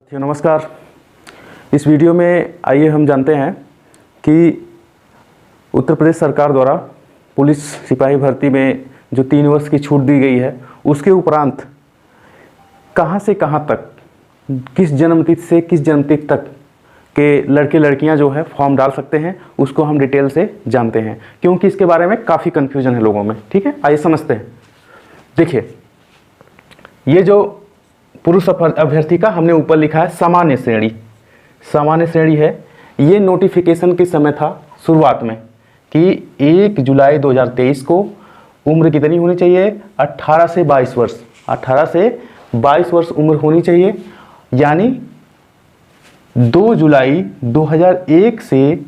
साथियों नमस्कार। इस वीडियो में आइए हम जानते हैं कि उत्तर प्रदेश सरकार द्वारा पुलिस सिपाही भर्ती में जो 3 वर्ष की छूट दी गई है उसके उपरांत कहां से कहां तक, किस जन्मतिथि से किस जन्मतिथि तक के लड़के लड़कियां जो है फॉर्म डाल सकते हैं, उसको हम डिटेल से जानते हैं क्योंकि इसके बारे में काफ़ी कन्फ्यूजन है लोगों में। ठीक है, आइए समझते हैं। देखिए, ये जो पुरुष अभ्यर्थी का हमने ऊपर लिखा है सामान्य श्रेणी, सामान्य श्रेणी है। ये नोटिफिकेशन के समय था शुरुआत में कि 1 जुलाई 2023 को उम्र कितनी होनी चाहिए, 18 से 22 वर्ष, 18 से 22 वर्ष उम्र होनी चाहिए। यानी 2 जुलाई 2001 से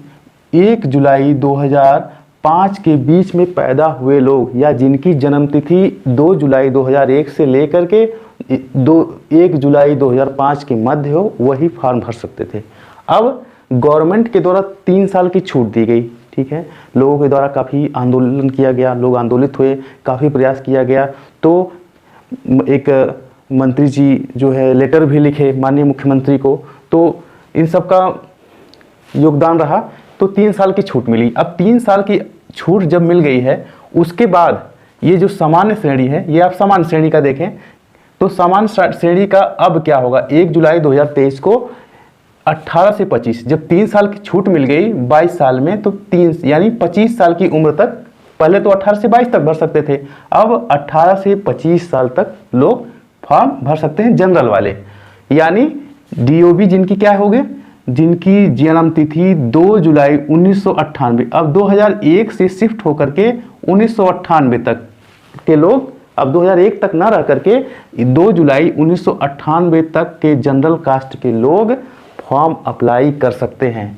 1 जुलाई 2005 के बीच में पैदा हुए लोग या जिनकी जन्मतिथि 2 जुलाई 2001 से लेकर के 1 जुलाई 2005 के मध्य हो, वही फॉर्म भर सकते थे। अब गवर्नमेंट के द्वारा 3 साल की छूट दी गई। ठीक है, लोगों के द्वारा काफ़ी आंदोलन किया गया, लोग आंदोलित हुए, काफ़ी प्रयास किया गया। तो एक मंत्री जी जो है लेटर भी लिखे माननीय मुख्यमंत्री को, तो इन सब का योगदान रहा, तो 3 साल की छूट मिली। अब 3 साल की छूट जब मिल गई है, उसके बाद ये जो सामान्य श्रेणी है, ये आप सामान्य श्रेणी का देखें तो सामान्य श्रेणी का अब क्या होगा, 1 जुलाई 2023 को 18 से 25, जब 3 साल की छूट मिल गई 22 साल में, तो 3 यानी 25 साल की उम्र तक, पहले तो 18 से 22 तक भर सकते थे, अब 18 से 25 साल तक लोग फॉर्म भर सकते हैं, जनरल वाले। यानी डीओबी जिनकी क्या हो गए, जिनकी जन्म तिथि 2 जुलाई 1998, अब 2001 से शिफ्ट होकर के 1998 तक के लोग, अब 2001 तक ना रह करके 2 जुलाई 1998 तक के जनरल कास्ट के लोग फॉर्म अप्लाई कर सकते हैं।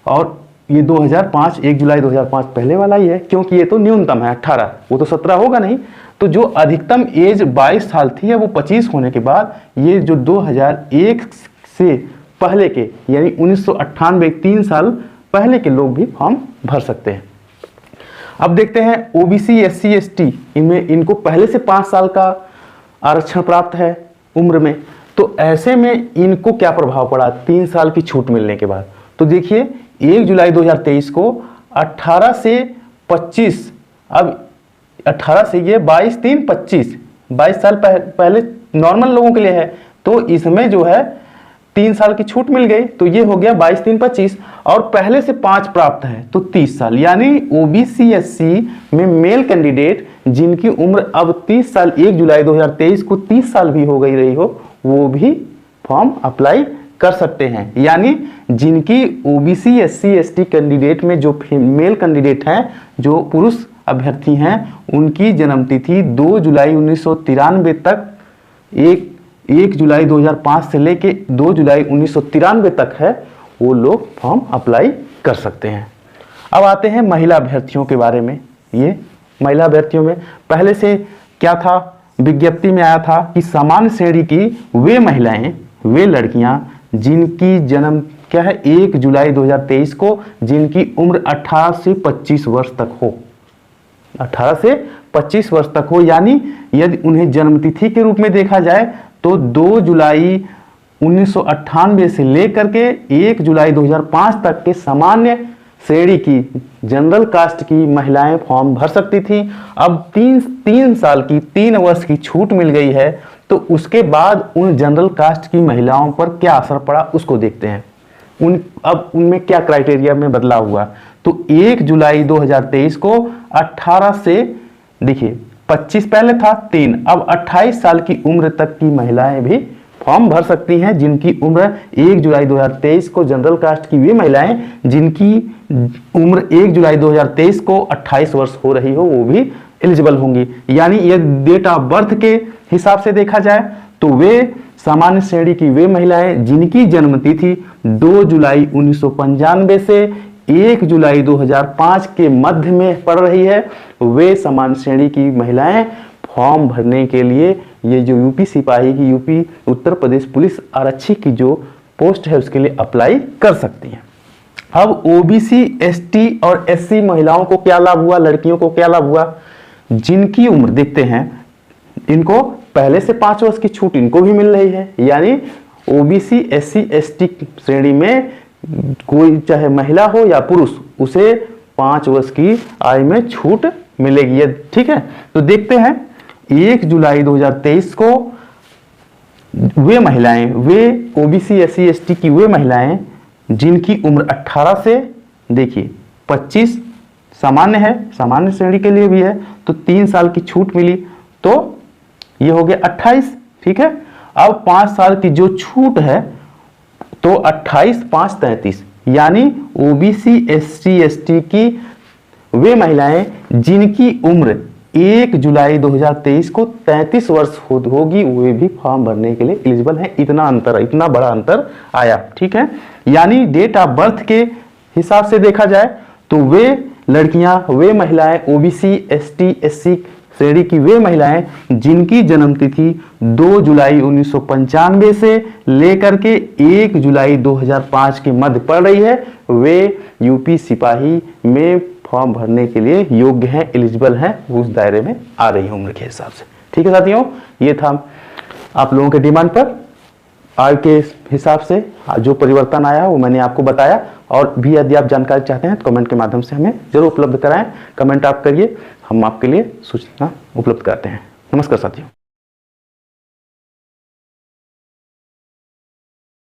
और ये 2005, 1 जुलाई 2005 पहले वाला ही है, क्योंकि ये तो न्यूनतम है 18, वो तो 17 होगा नहीं। तो जो अधिकतम एज 22 साल थी है, वो 25 होने के बाद ये जो 2001 से पहले के यानी 1998, 3 साल पहले के लोग भी फॉर्म भर सकते हैं। अब देखते हैं ओबीसी, एससी, एसटी, इनमें इनको पहले से 5 साल का आरक्षण प्राप्त है उम्र में, तो ऐसे में इनको क्या प्रभाव पड़ा 3 साल की छूट मिलने के बाद। तो देखिए 1 जुलाई 2023 को 18 से 25, अब 18 से ये 22, 3, 25, 22 साल पहले नॉर्मल लोगों के लिए है, तो इसमें जो है 3 साल की छूट मिल गई, तो ये हो गया 22, 3, 25, और पहले से 5 प्राप्त है तो 30 साल। यानी ओबीसी एससी में मेल कैंडिडेट जिनकी उम्र अब 30 साल, 1 जुलाई 2023 को 30 साल भी हो गई रही हो, वो भी फॉर्म अप्लाई कर सकते हैं। यानी जिनकी ओबीसी, एससी, एसटी कैंडिडेट में जो मेल कैंडिडेट हैं, जो पुरुष अभ्यर्थी हैं, उनकी जन्मतिथि 2 जुलाई 1993 तक 1 जुलाई 2005 से लेके 2 जुलाई 1993 तक है, वो लोग फॉर्म अप्लाई कर सकते हैं। अब आते हैं महिला अभ्यर्थियों के बारे में। ये महिला अभ्यर्थियों में पहले से क्या था, विज्ञप्ति में आया था कि सामान्य श्रेणी की वे महिलाएं, वे लड़कियां जिनकी जन्म क्या है 1 जुलाई 2023 को, जिनकी उम्र 18 से 25 वर्ष तक हो, 18 से 25 वर्ष तक हो। यानी यदि उन्हें जन्मतिथि के रूप में देखा जाए तो 2 जुलाई 1998 से लेकर के 1 जुलाई 2005 तक के सामान्य श्रेणी की जनरल कास्ट की महिलाएं फॉर्म भर सकती थी। अब 3 साल की 3 वर्ष की छूट मिल गई है, तो उसके बाद उन जनरल कास्ट की महिलाओं पर क्या असर पड़ा उसको देखते हैं। अब उनमें क्या क्राइटेरिया में बदलाव हुआ। तो 1 जुलाई 2023 को 18 से, देखिए 25 पहले था 3, अब 28 साल की उम्र तक की महिलाएं भी फॉर्म भर सकती हैं, जिनकी उम्र 1 जुलाई 2023 को जनरल कास्ट की वे महिलाएं जिनकी उम्र 1 जुलाई 2023 को 28 वर्ष हो रही हो, वो भी एलिजिबल होंगी। यानी ये डेट ऑफ बर्थ के हिसाब से देखा जाए तो वे सामान्य श्रेणी की वे महिलाएं जिनकी जन्मतिथि 2 जुलाई 1995 से 1 जुलाई 2005 के मध्य में पड़ रही है, वे सामान्य श्रेणी की महिलाएं फॉर्म भरने के लिए ये जो यूपी सिपाही की, यूपी उत्तर प्रदेश पुलिस आरक्षी की जो पोस्ट है उसके लिए अप्लाई कर सकती हैं। अब ओबीसी, एसटी और एससी महिलाओं को क्या लाभ हुआ, लड़कियों को क्या लाभ हुआ, जिनकी उम्र देखते हैं, इनको पहले से 5 वर्ष की छूट इनको भी मिल रही है। यानी ओबीसी एससी एसटी श्रेणी में कोई चाहे महिला हो या पुरुष उसे 5 वर्ष की आयु में छूट मिलेगी। ये ठीक है। तो देखते हैं 1 जुलाई 2023 को वे महिलाएं, वे ओबीसी एससी एसटी की वे महिलाएं जिनकी उम्र 18 से देखिए 25 सामान्य है, सामान्य श्रेणी के लिए भी है, तो 3 साल की छूट मिली, तो ये हो गया 28। ठीक है। अब 5 साल की जो छूट है तो 28 5 33, यानी ओबीसी एससी एसटी की वे महिलाएं जिनकी उम्र 1 जुलाई 2023 को 33 वर्ष होगी वे भी फॉर्म भरने के लिए एलिजिबल हैं। इतना अंतर, इतना बड़ा अंतर आया। ठीक है। यानी डेट ऑफ बर्थ के हिसाब से देखा जाए तो वे लड़कियां, वे महिलाएं ओबीसी एसटी एससी श्रेणी की वे महिलाएं जिनकी जन्म तिथि 2 जुलाई 1995 से लेकर के 1 जुलाई 2005 के मध्य पड़ रही है, वे यूपी सिपाही में फॉर्म भरने के लिए योग्य हैं, एलिजिबल हैं, उस दायरे में आ रही है उम्र के हिसाब से। ठीक है साथियों, ये था आप लोगों के डिमांड पर आयु के हिसाब से जो परिवर्तन आया वो मैंने आपको बताया। और भी यदि आप जानकारी चाहते हैं तो कमेंट के माध्यम से हमें जरूर उपलब्ध कराएं। कमेंट आप करिए, हम आपके लिए सूचना उपलब्ध कराते हैं। नमस्कार साथियों।